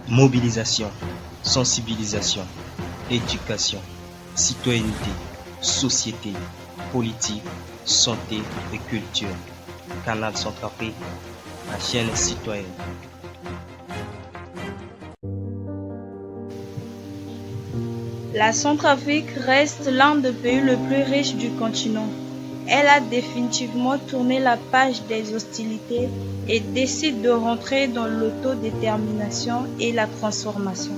Mobilisation, sensibilisation, éducation, citoyenneté, société, politique, santé et culture. Canal Centrafrique, la chaîne citoyenne. La Centrafrique reste l'un des pays les plus riches du continent. Elle a définitivement tourné la page des hostilités et décide de rentrer dans l'autodétermination et la transformation.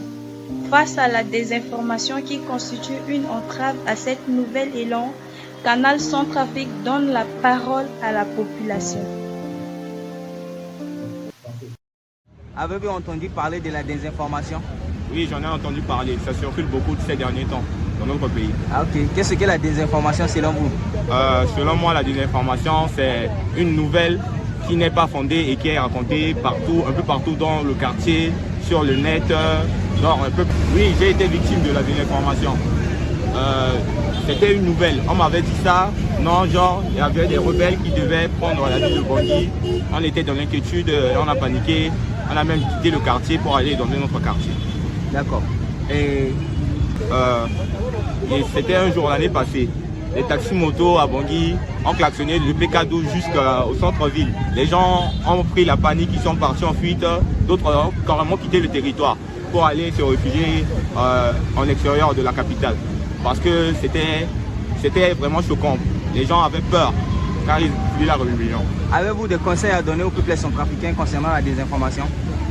Face à la désinformation qui constitue une entrave à cette nouvel élan, Canal Centrafrique donne la parole à la population. Avez-vous entendu parler de la désinformation? Oui, j'en ai entendu parler. Ça circule beaucoup ces derniers temps dans notre pays. Ah, ok. Qu'est-ce que la désinformation selon vous? Selon moi, la désinformation, c'est une nouvelle qui n'est pas fondée et qui est racontée partout, un peu partout dans le quartier, sur le net. Oui, j'ai été victime de la désinformation. C'était une nouvelle. On m'avait dit ça. Non, genre, il y avait des rebelles qui devaient prendre la ville de Bangui. On était dans l'inquiétude, on a paniqué. On a même quitté le quartier pour aller dans un autre quartier. D'accord. Et c'était un jour l'année passée. Les taxis motos à Bangui ont klaxonné le PK12 jusqu'au centre-ville. Les gens ont pris la panique, ils sont partis en fuite. D'autres ont carrément quitté le territoire pour aller se réfugier en extérieur de la capitale. Parce que c'était vraiment choquant. Les gens avaient peur car ils voulaient la rébellion. Avez-vous des conseils à donner au peuple centrafricain concernant la désinformation?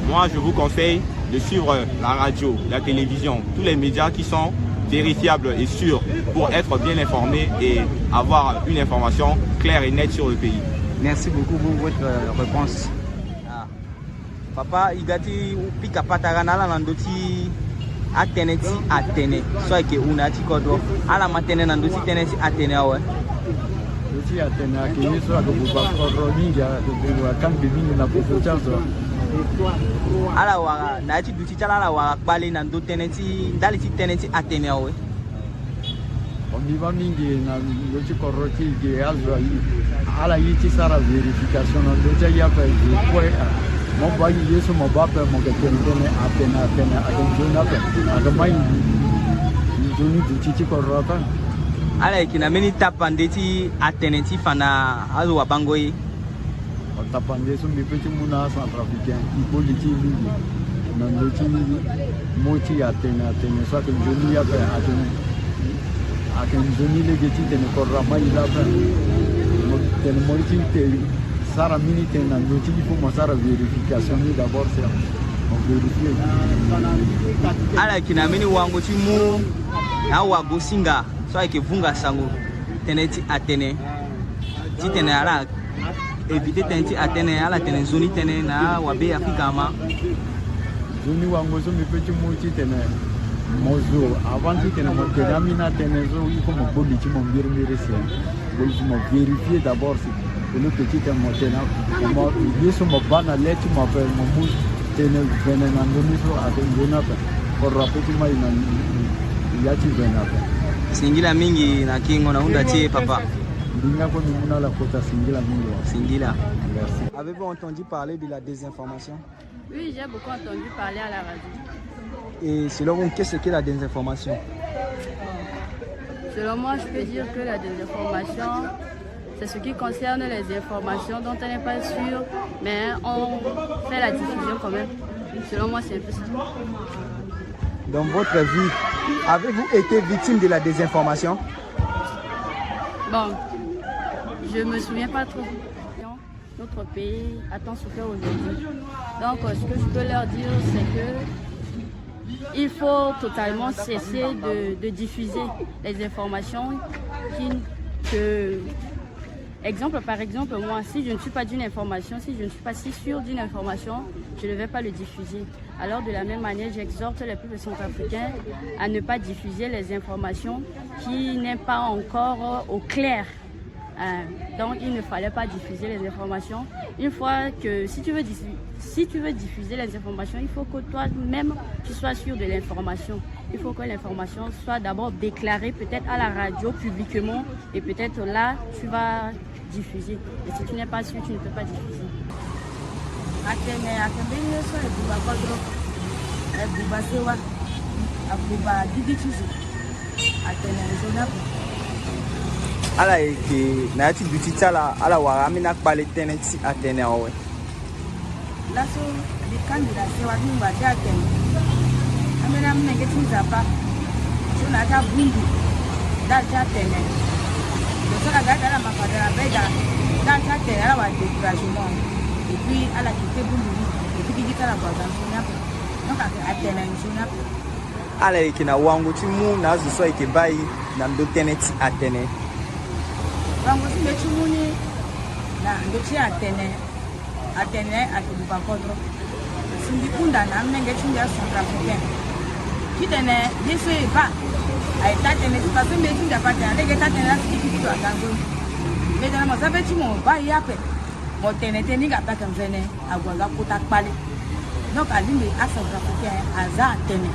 Moi, je vous conseille de suivre la radio, la télévision, tous les médias qui sont vérifiables et sûrs pour être bien informés et avoir une information claire et nette sur le pays. Merci beaucoup pour votre réponse. Ah. Papa, igati pika patarana landoti ateneti atene. Soit que unati kodo ala matene landoti teneti atene awe. Doti atene akini so akububa koroninja kububa kambi mingi na kufuchazo. Ala wa na ti duti chala ala wa kpali na ndo teneti ndali ti teneti atene awe. Omiba mingi na doti koroti ge azwa ala yiti sara verification na doti ya pa ko mo ba yeso mo ba pa mo ke tene atene agenjona pa agamai joni duti ti korota. Ala ikina meni tapandeti atene ti fana azo wa bangoyi. Tapande so mi petit muna centrafricain ipoliti mingi na ndoti moti atene so que joni ya pa atene aken joni le geti tene korama ila pa tene moti te sara minute na ndoti il faut sara vérification d'abord c'est on vérifie ala kina meni wango ti mu na wa gosinga so que vunga sango teneti atene ti tene ala éviter tenti atene ala tene zoni tene na wabe Afrika ma zoni wango so mi petit moti tene mozo avant tene mo tenamina tene zo il faut mo boliti mo mirmire c'est boliti mo vérifier d'abord c'est le petit tene mo tena mo yeso mo bana leti mo per mo mus tene vene na ndoni so atengona pa por rapeti mai na yati vena pa singila mingi na kingo na unda tie papa. Singila. Merci. Avez-vous entendu parler de la désinformation? Oui, j'ai beaucoup entendu parler à la radio. Et selon vous, qu'est-ce que la désinformation? Selon moi, je peux dire que la désinformation, c'est ce qui concerne les informations dont on n'est pas sûr, mais on fait la diffusion quand même. Selon moi, c'est un peu ça. Dans votre vie, avez-vous été victime de la désinformation? Bon, je ne me souviens pas trop. Notre pays attend souffert aujourd'hui. Donc, ce que je peux leur dire, c'est que il faut totalement cesser de diffuser les informations par exemple, moi, si je ne suis pas d'une information, si je ne suis pas si sûre d'une information, je ne vais pas le diffuser. Alors, de la même manière, j'exhorte les peuples centrafricains à ne pas diffuser les informations qui n'est pas encore au clair. Donc, il ne fallait pas diffuser les informations. Une fois que, si tu veux diffuser les informations, il faut que toi-même, tu sois sûr de l'information. Il faut que l'information soit d'abord déclarée peut-être à la radio publiquement et peut-être là, tu vas diffuser. Et si tu n'es pas sûr, tu ne peux pas diffuser. buba sewa abuba didi chizo atene zona ala ke na yati duti tala ala wa amina kpale teneti atene owe laso di kandida sewa ni wa ja atene amena mnenge tinzapa sona ta bundu da ja atene do sona ga dala makadara beda da ja atene ala wa découragement et puis ala kite bundu et puis di kala kwa zona donc atene zona ala ke na wangu ti mu na zo so ke bai na ndo teneti atene wangu si mechi muni na ndo chi atene atubuka kodro sindi kunda na mnenge chinja Centrafricain kitene yeso eba ay tatene parce que mechi nda patene ndege tatene la kiti to agango medana mo sabe chi mo ba yape mo tenete ninga paka mvene agwaga kuta kpale donc alimbe a Centrafricain aza atene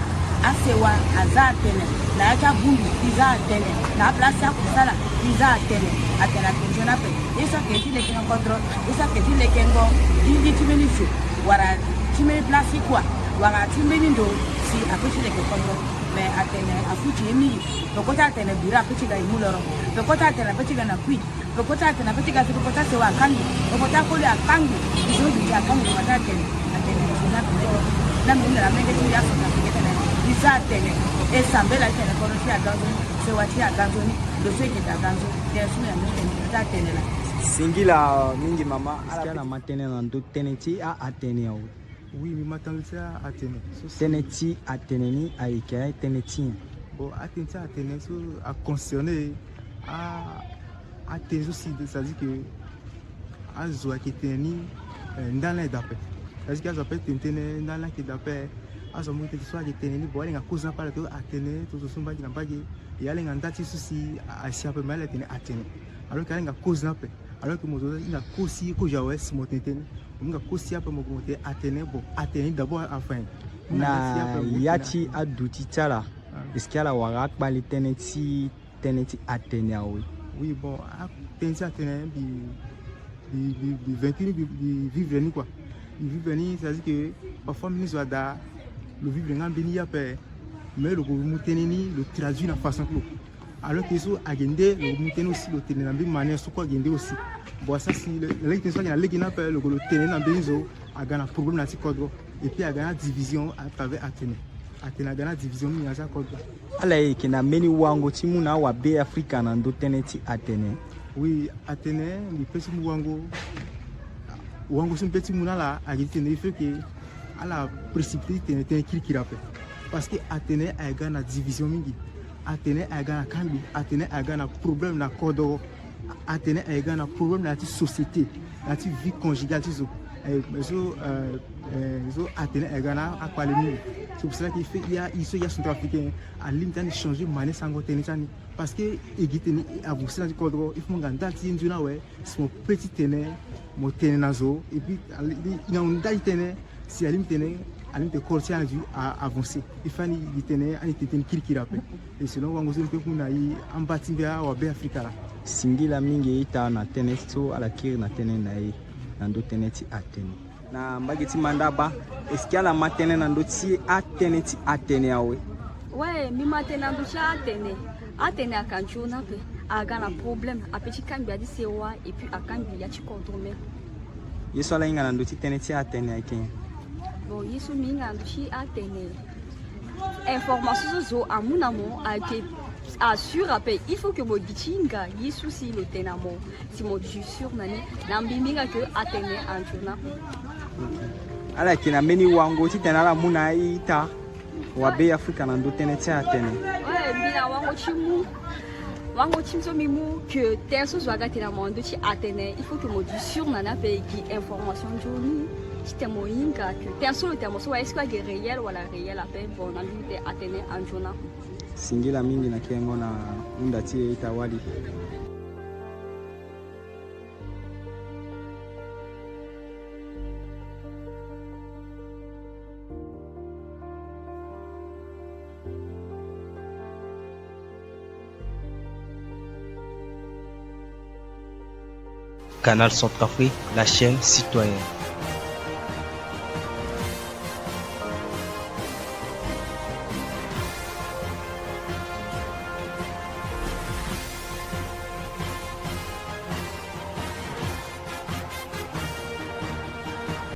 asewa aza atene na yacha bundu iza atene na place ya kusala iza atene atena tensiona pe isa ke ti leke ngodro isa ke ti leke ngo ndi timeni fu wara timeni place kwa wara timeni ndo si apechi leke ngodro me atene afuchi emi lokota atene bira apechi ga imuloro lokota atene apechi ga na kui lokota atene apechi ga lokota sewa kangi lokota kole akangi izo ndi akangi lokota atene zona pe na mimi na menge ti ya sona pe isa atene esambela atene kono ti aganzo sewa ti aganzo ni singila mingi mama ala matene na ndo teneti a atene o oui mi matanga atene teneti atene ni aika teneti bon atene so a concerné a atene aussi ça dit que a zo qui teni dans les d'après ça dit que ça peut tenir dans la qui d'après a zo monter soit qui teni bo ali nga cause pas que atene to so sumba qui na bague et aller en date souci à si un peu mal atene alors qu'il y a cause n'a pas alors que moi il a cause que j'avais si mon tene on a cause un peu mon côté atene bon atene d'abord enfin na yati aduti tala est-ce qu'il y a la wara bali teneti atene awe oui bon teneti atene bi 21 bi vivre ni quoi vivre ni ça dit que parfois nous soit da le vivre ngambini ya pe mais le mouteneni le traduit de façon clou alors que so agende le mouteni aussi le tenir de manière so quoi agende aussi bon ça si l'intention qu'il a le gina le tenir dans benzo a gana problème na ti code et puis a gana division à travers atene gana division ni za code ala kina meni wango ti muna wa be Africa na ndo teneti atene oui atene ni pesi wango sim petit muna la agite il faut que à la précipité tenir qui rappelle parce que Atene a gagné division mingi Atene a gagné kambi Atene a gagné problème na kodo Atene a gagné problème na société na vie conjugale so Atene a gagné à parler c'est pour cela qu'il fait il y a Centrafricain à limite changer mané sango tenetani parce que egiteni avancer na kodo il faut nganda ti nduna ouais son petit tene mo tene nazo et puis il y a un tene si à limite alim te corsi a vu à avancer il fallait il tenait en était une kirkira et selon wango zo pe kuna yi ambati bia wa be Afrika la singila mingi ita na tenesto ala kir na tene na yi na ndo teneti atene na mbageti mandaba est-ce la matene na ndo ti atene awe ouais mi matene ndo cha atene akanchuna pe aga na problème apeti kambi adi sewa et puis akambi ya chi contrôler yeso la inga na ndo ti teneti atene aken bon yesu minga ndushi atene information zo amunamo a été assure après il faut que mo bichinga yesu si le tenamo si mo sûr nani na mbimika que atene antuna ala kina meni wango ti tenala muna ita wa be Africa na ndo teneti atene ouais mbina wango chimso mimu que tenso zo aga tenamo ndo chi atene il faut que mo sûr nana pe qui information joni c'était moyinga que personne était mo so est-ce que est réel ou la réel appel bon na limite atene anjona singila mingi na kengo na unda tie itawali Canal Centrafrique, la chaîne citoyenne.